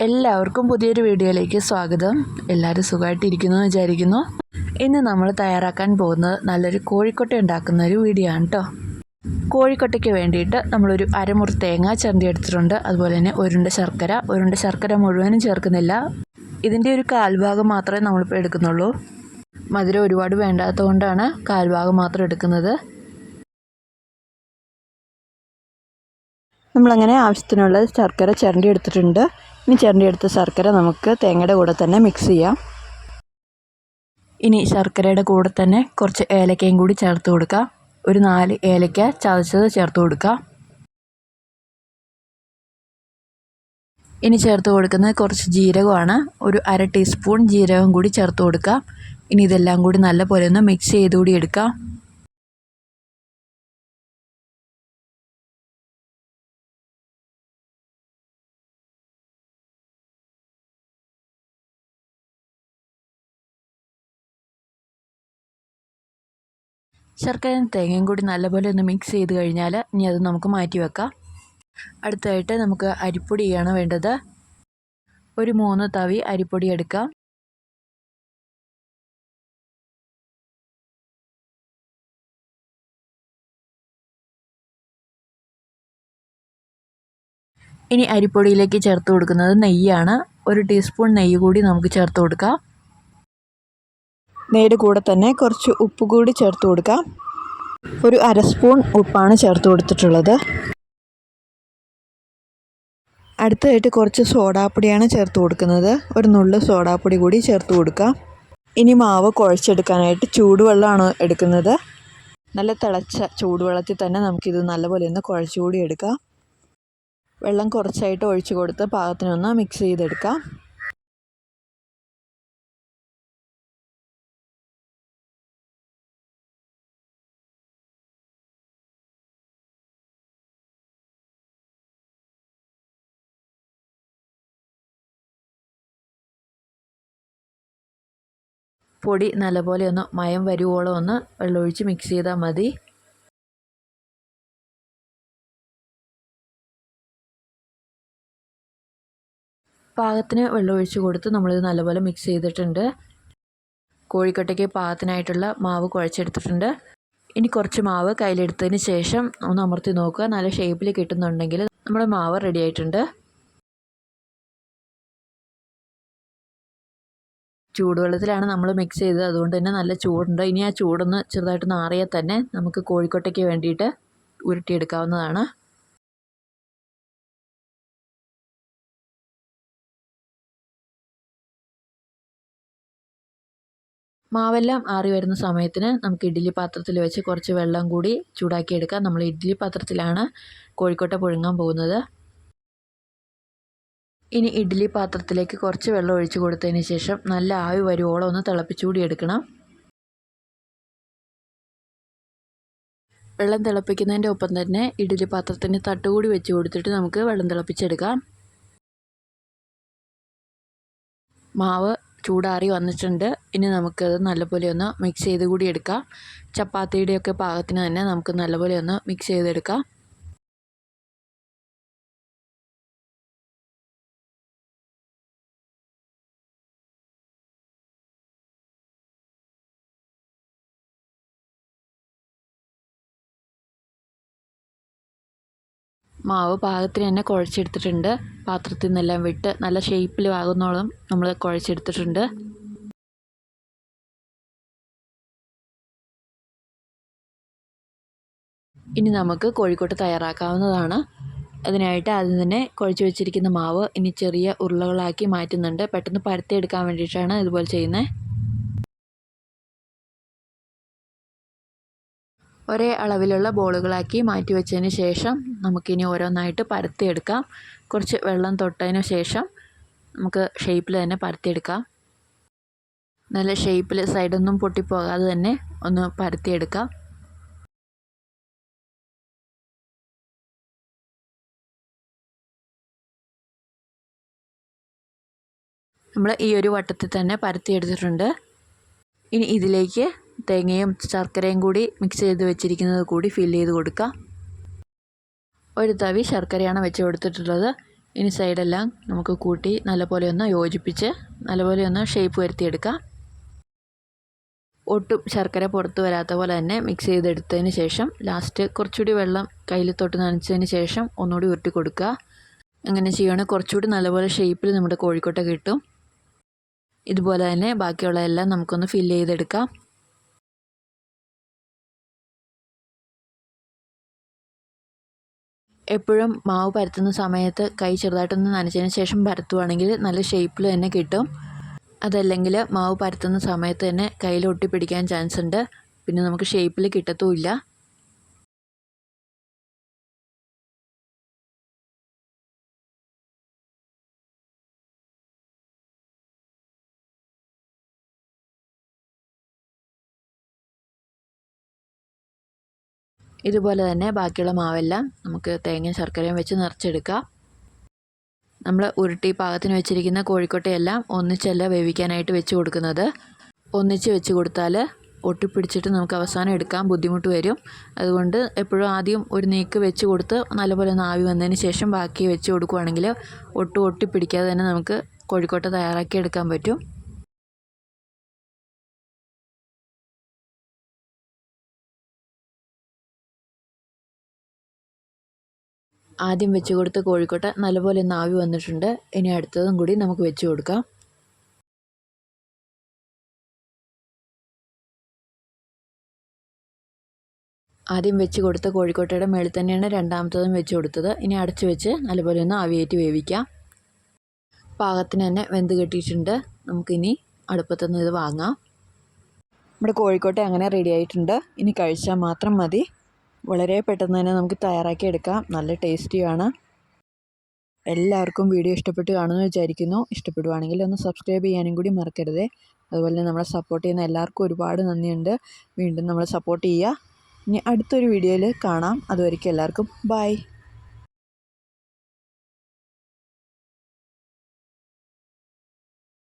എല്ലാവർക്കും പുതിയൊരു വീഡിയോയിലേക്ക് സ്വാഗതം. എല്ലാവരും സുഖമായിട്ടിരിക്കുന്നു എന്ന് വിചാരിക്കുന്നു. ഇന്ന് നമ്മൾ തയ്യാറാക്കാൻ പോകുന്നത് നല്ലൊരു കോഴിക്കൊട്ട ഉണ്ടാക്കുന്ന ഒരു വീഡിയോ ആണ് കേട്ടോ. കോഴിക്കൊട്ടയ്ക്ക് വേണ്ടിയിട്ട് നമ്മളൊരു അരമുറി തേങ്ങ ചിരണ്ടി എടുത്തിട്ടുണ്ട്. അതുപോലെ തന്നെ ഉരുണ്ട ശർക്കര മുഴുവനും ചേർക്കുന്നില്ല. ഇതിൻ്റെ ഒരു കാൽഭാഗം മാത്രമേ നമ്മളിപ്പോൾ എടുക്കുന്നുള്ളൂ. മധുരം ഒരുപാട് വേണ്ടാത്തതുകൊണ്ടാണ് കാൽഭാഗം മാത്രം എടുക്കുന്നത്. നമ്മളങ്ങനെ ആവശ്യത്തിനുള്ള ശർക്കര ചിരണ്ടി എടുത്തിട്ടുണ്ട്. ഇനി ചിരണ്ടിയെടുത്ത ശർക്കര നമുക്ക് തേങ്ങയുടെ കൂടെ തന്നെ മിക്സ് ചെയ്യാം. ഇനി ശർക്കരയുടെ കൂടെ തന്നെ കുറച്ച് ഏലക്കയും കൂടി ചേർത്ത് കൊടുക്കാം. ഒരു 4 ഏലക്ക ചതച്ചത് ചേർത്ത് കൊടുക്കാം. ഇനി ചേർത്ത് കൊടുക്കുന്നത് കുറച്ച് ജീരകമാണ്. ഒരു 1/2 ടീസ്പൂൺ ജീരകം കൂടി ചേർത്ത് കൊടുക്കാം. ഇനി ഇതെല്ലാം കൂടി നല്ലപോലെ ഒന്ന് മിക്സ് ചെയ്തുകൂടി എടുക്കാം. ശർക്കരയും തേങ്ങയും കൂടി നല്ലപോലെ ഒന്ന് മിക്സ് ചെയ്ത് കഴിഞ്ഞാൽ ഇനി അത് നമുക്ക് മാറ്റി വെക്കാം. അടുത്തതായിട്ട് നമുക്ക് അരിപ്പൊടിയാണ് വേണ്ടത്. ഒരു 3 തവി അരിപ്പൊടി എടുക്കാം. ഇനി അരിപ്പൊടിയിലേക്ക് ചേർത്ത് കൊടുക്കുന്നത് നെയ്യാണ്. 1 ടീസ്പൂൺ നെയ്യ് കൂടി നമുക്ക് ചേർത്ത് കൊടുക്കാം. നെയ്യുടെ കൂടെ തന്നെ കുറച്ച് ഉപ്പ് കൂടി ചേർത്ത് കൊടുക്കാം. ഒരു 1/2 സ്പൂൺ ഉപ്പാണ് ചേർത്ത് കൊടുത്തിട്ടുള്ളത്. അടുത്തതായിട്ട് കുറച്ച് സോഡാപ്പൊടിയാണ് ചേർത്ത് കൊടുക്കുന്നത്. ഒരു നുള്ള് സോഡാപ്പൊടി കൂടി ചേർത്ത് കൊടുക്കാം. ഇനി മാവ് കുഴച്ചെടുക്കാനായിട്ട് ചൂടുവെള്ളമാണ് എടുക്കുന്നത്. നല്ല തിളച്ച ചൂടുവെള്ളത്തിൽ തന്നെ നമുക്കിത് നല്ലപോലെ ഒന്ന് കുഴച്ചുകൂടി എടുക്കാം. വെള്ളം കുറച്ചായിട്ട് ഒഴിച്ചു കൊടുത്ത് പാകത്തിനൊന്ന് മിക്സ് ചെയ്തെടുക്കാം. പൊടി നല്ലപോലെ ഒന്ന് മയം വരുവോളം ഒന്ന് വെള്ളമൊഴിച്ച് മിക്സ് ചെയ്താൽ മതി. പാകത്തിന് വെള്ളമൊഴിച്ച് കൊടുത്ത് നമ്മളിത് നല്ലപോലെ മിക്സ് ചെയ്തിട്ടുണ്ട്. കോഴിക്കട്ടയ്ക്ക് പാകത്തിനായിട്ടുള്ള മാവ് കുഴച്ചെടുത്തിട്ടുണ്ട്. ഇനി കുറച്ച് മാവ് കയ്യിലെടുത്തതിന് ശേഷം ഒന്ന് അമർത്തി നോക്കുക. നല്ല ഷേപ്പിൽ കിട്ടുന്നുണ്ടെങ്കിൽ നമ്മുടെ മാവ് റെഡി ആയിട്ടുണ്ട്. ചൂടുവെള്ളത്തിലാണ് നമ്മൾ മിക്സ് ചെയ്തത്, അതുകൊണ്ട് തന്നെ നല്ല ചൂടുണ്ട്. ഇനി ആ ചൂടൊന്ന് ചെറുതായിട്ടൊന്ന് ആറിയാൽ തന്നെ നമുക്ക് കോഴിക്കൊട്ടയ്ക്ക് വേണ്ടിയിട്ട് ഉരുട്ടിയെടുക്കാവുന്നതാണ്. മാവെല്ലാം ആറി വരുന്ന സമയത്തിന് നമുക്ക് ഇഡ്ഡലി പാത്രത്തിൽ വെച്ച് കുറച്ച് വെള്ളം കൂടി ചൂടാക്കിയെടുക്കാം. നമ്മൾ ഇഡ്ഡലി പാത്രത്തിലാണ് കോഴിക്കൊട്ട പുഴുങ്ങാൻ പോകുന്നത്. ഇനി ഇഡ്ഡലി പാത്രത്തിലേക്ക് കുറച്ച് വെള്ളം ഒഴിച്ച് കൊടുത്തതിന് ശേഷം നല്ല ആവി വരുവോളം ഒന്ന് തിളപ്പിച്ചുകൂടി എടുക്കണം. വെള്ളം തിളപ്പിക്കുന്നതിൻ്റെ ഒപ്പം തന്നെ ഇഡ്ഡലി പാത്രത്തിന് തട്ടുകൂടി വെച്ച് കൊടുത്തിട്ട് നമുക്ക് വെള്ളം തിളപ്പിച്ചെടുക്കാം. മാവ് ചൂടാറി വന്നിട്ടുണ്ട്. ഇനി നമുക്കത് നല്ലപോലെ ഒന്ന് മിക്സ് ചെയ്ത് കൂടി എടുക്കാം. ചപ്പാത്തിയുടെയൊക്കെ പാകത്തിന് തന്നെ നമുക്ക് നല്ലപോലെ ഒന്ന് മിക്സ് ചെയ്തെടുക്കാം. മാവ് പാകത്തിന് തന്നെ കുഴച്ചെടുത്തിട്ടുണ്ട്. പാത്രത്തിൽ നിന്നെല്ലാം വിട്ട് നല്ല ഷേപ്പിൽ ആകുന്നോളം നമ്മൾ കുഴച്ചെടുത്തിട്ടുണ്ട്. ഇനി നമുക്ക് കോഴിക്കോട്ട് തയ്യാറാക്കാവുന്നതാണ്. അതിനായിട്ട് ആദ്യം തന്നെ കുഴച്ച് വെച്ചിരിക്കുന്ന മാവ് ഇനി ചെറിയ ഉരുളകളാക്കി മാറ്റുന്നുണ്ട്. പെട്ടെന്ന് പരത്തിയെടുക്കാൻ വേണ്ടിയിട്ടാണ് ഇതുപോലെ ചെയ്യുന്നത്. ഒരേ അളവിലുള്ള ബോളുകളാക്കി മാറ്റി വെച്ചതിന് ശേഷം നമുക്കിനി ഓരോന്നായിട്ട് പരത്തിയെടുക്കാം. കുറച്ച് വെള്ളം തൊട്ടതിന് ശേഷം നമുക്ക് ഷേപ്പിൽ തന്നെ പരത്തിയെടുക്കാം. നല്ല ഷേപ്പിൽ സൈഡൊന്നും പൊട്ടിപ്പോകാതെ തന്നെ ഒന്ന് പരത്തിയെടുക്കാം. നമ്മൾ ഈ ഒരു വട്ടത്തിൽ തന്നെ പരത്തിയെടുത്തിട്ടുണ്ട്. ഇനി ഇതിലേക്ക് തേങ്ങയും ശർക്കരയും കൂടി മിക്സ് ചെയ്ത് വെച്ചിരിക്കുന്നത് കൂടി ഫില്ല് ചെയ്ത് കൊടുക്കാം. ഒരു തവി ശർക്കരയാണ് വെച്ച് കൊടുത്തിട്ടുള്ളത്. ഇനി സൈഡെല്ലാം നമുക്ക് കൂട്ടി നല്ലപോലെ ഒന്ന് യോജിപ്പിച്ച് നല്ലപോലെ ഒന്ന് ഷേപ്പ് വരുത്തിയെടുക്കാം. ഒട്ടും ശർക്കര പുറത്ത് വരാത്ത പോലെ തന്നെ മിക്സ് ചെയ്തെടുത്തതിന് ശേഷം ലാസ്റ്റ് കുറച്ചുകൂടി വെള്ളം കയ്യിൽ തൊട്ട് നനച്ചതിന് ശേഷം ഒന്നുകൂടി ഉരുട്ടി കൊടുക്കുക. അങ്ങനെ ചെയ്യുകയാണെങ്കിൽ കുറച്ചുകൂടി നല്ലപോലെ ഷേപ്പിൽ നമ്മുടെ കോഴിക്കോട്ട കിട്ടും. ഇതുപോലെ തന്നെ ബാക്കിയുള്ള എല്ലാം നമുക്കൊന്ന് ഫില്ല് ചെയ്തെടുക്കാം. എപ്പോഴും മാവ് പരത്തുന്ന സമയത്ത് കൈ ചെറുതായിട്ടൊന്ന് നനച്ചതിന് ശേഷം പരത്തുവാണെങ്കിൽ നല്ല ഷേപ്പിൽ തന്നെ കിട്ടും. അതല്ലെങ്കിൽ മാവ് പരത്തുന്ന സമയത്ത് തന്നെ കയ്യിൽ ഒട്ടിപ്പിടിക്കാൻ ചാൻസ് ഉണ്ട്. പിന്നെ നമുക്ക് ഷേപ്പിൽ കിട്ടത്തുമില്ല. ഇതുപോലെ തന്നെ ബാക്കിയുള്ള മാവെല്ലാം നമുക്ക് തേങ്ങയും ശർക്കരയും വെച്ച് നിറച്ചെടുക്കാം. നമ്മൾ ഉരുട്ടി പാകത്തിന് വെച്ചിരിക്കുന്ന കോഴിക്കോട്ടയെല്ലാം ഒന്നിച്ചല്ല വേവിക്കാനായിട്ട് വെച്ച് കൊടുക്കുന്നത്. ഒന്നിച്ച് വെച്ച് കൊടുത്താൽ ഒട്ടിപ്പിടിച്ചിട്ട് നമുക്ക് അവസാനം എടുക്കാൻ ബുദ്ധിമുട്ട് വരും. അതുകൊണ്ട് എപ്പോഴും ആദ്യം ഒരു നീക്ക് വെച്ച് കൊടുത്ത് നല്ലപോലെ ഒന്ന് ആവി വന്നതിന് ശേഷം ബാക്കി വെച്ച് കൊടുക്കുകയാണെങ്കിൽ ഒട്ടും ഒട്ടിപ്പിടിക്കാതെ തന്നെ നമുക്ക് കോഴിക്കോട്ട തയ്യാറാക്കി എടുക്കാൻ പറ്റും. ആദ്യം വെച്ച് കൊടുത്ത കോഴിക്കോട്ട നല്ലപോലെ ഒന്ന് ആവി വന്നിട്ടുണ്ട്. ഇനി അടുത്തതും കൂടി നമുക്ക് വെച്ച് കൊടുക്കാം. ആദ്യം വെച്ച് കൊടുത്ത കോഴിക്കോട്ടയുടെ മേളിൽ തന്നെയാണ് രണ്ടാമത്തതും വെച്ച് കൊടുത്തത്. ഇനി അടച്ച് വെച്ച് നല്ലപോലെ ഒന്ന് ആവിയേറ്റി വേവിക്കാം. പാകത്തിന് തന്നെ വെന്ത് കെട്ടിയിട്ടുണ്ട്. നമുക്കിനി അടുപ്പത്തുനിന്ന് ഇത് വാങ്ങാം. നമ്മുടെ കോഴിക്കോട്ട അങ്ങനെ റെഡി ആയിട്ടുണ്ട്. ഇനി കഴിച്ചാൽ മാത്രം മതി. വളരെ പെട്ടെന്ന് തന്നെ നമുക്ക് തയ്യാറാക്കി എടുക്കാം. നല്ല ടേസ്റ്റിയാണ്. എല്ലാവർക്കും വീഡിയോ ഇഷ്ടപ്പെട്ട് കാണുമെന്ന് വിചാരിക്കുന്നു. ഇഷ്ടപ്പെടുവാണെങ്കിൽ ഒന്ന് സബ്സ്ക്രൈബ് ചെയ്യാനും കൂടി മറക്കരുത്. അതുപോലെ തന്നെ നമ്മളെ സപ്പോർട്ട് ചെയ്യുന്ന എല്ലാവർക്കും ഒരുപാട് നന്ദിയുണ്ട്. വീണ്ടും നമ്മളെ സപ്പോർട്ട് ചെയ്യുക. ഇനി അടുത്തൊരു വീഡിയോയിൽ കാണാം. അതുവരേക്കും എല്ലാവർക്കും ബൈ.